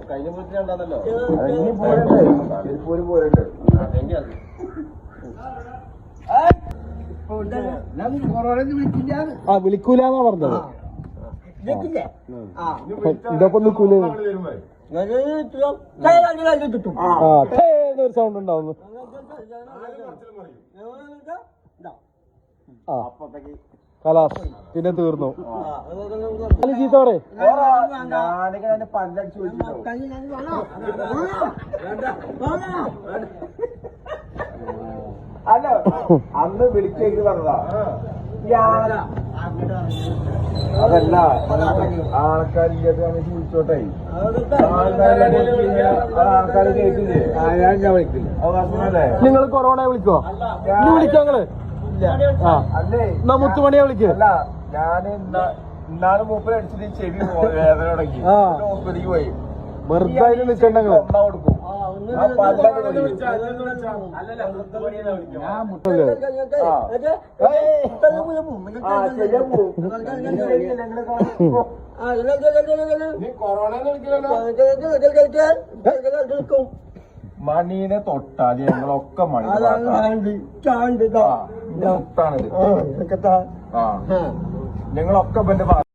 കഴിഞ്ഞ പോലത്തിലുണ്ടാന്നല്ലോ വിളിക്കൂലെന്നാ പറഞ്ഞത്. ഇതൊക്കെ നിൽക്കൂലേ? ഒരു സൗണ്ട് ഉണ്ടാവുന്നു. കലാസ് പിന്നെ തീർന്നു. ചീത്ത പറയേ അല്ല അന്ന് വിളിച്ചേക്ക് പറഞ്ഞതാ. അതല്ല ആൾക്കാരില്ലാത്ത വിളിച്ചോട്ടെ. ആൾക്കാര് കേട്ടില്ലേ? ഞാൻ വിളിക്കില്ല. അവകാശമല്ലേ? നിങ്ങൾ കൊറോണ വിളിക്കോ? ഇന്ന് വിളിക്കോ നിങ്ങള്? അല്ലേ എന്നാ മുത്തുമണിയെ വിളിക്കോ? അല്ല ഞാന് ഇന്നാണ് മൂപ്പര് അടിച്ചിട്ട് ചെവി വേദന തുടങ്ങി. ഹോസ്പിറ്റലിലേക്ക് പോയി. വെറുതെ അതിന് നിൽക്കണ്ടെങ്കിൽ ഒന്നാ കൊടുക്കും. മണീനെ തൊട്ടാല് ഞങ്ങളൊക്കെ മണി മുത്താണിത്. ഞങ്ങളൊക്കെ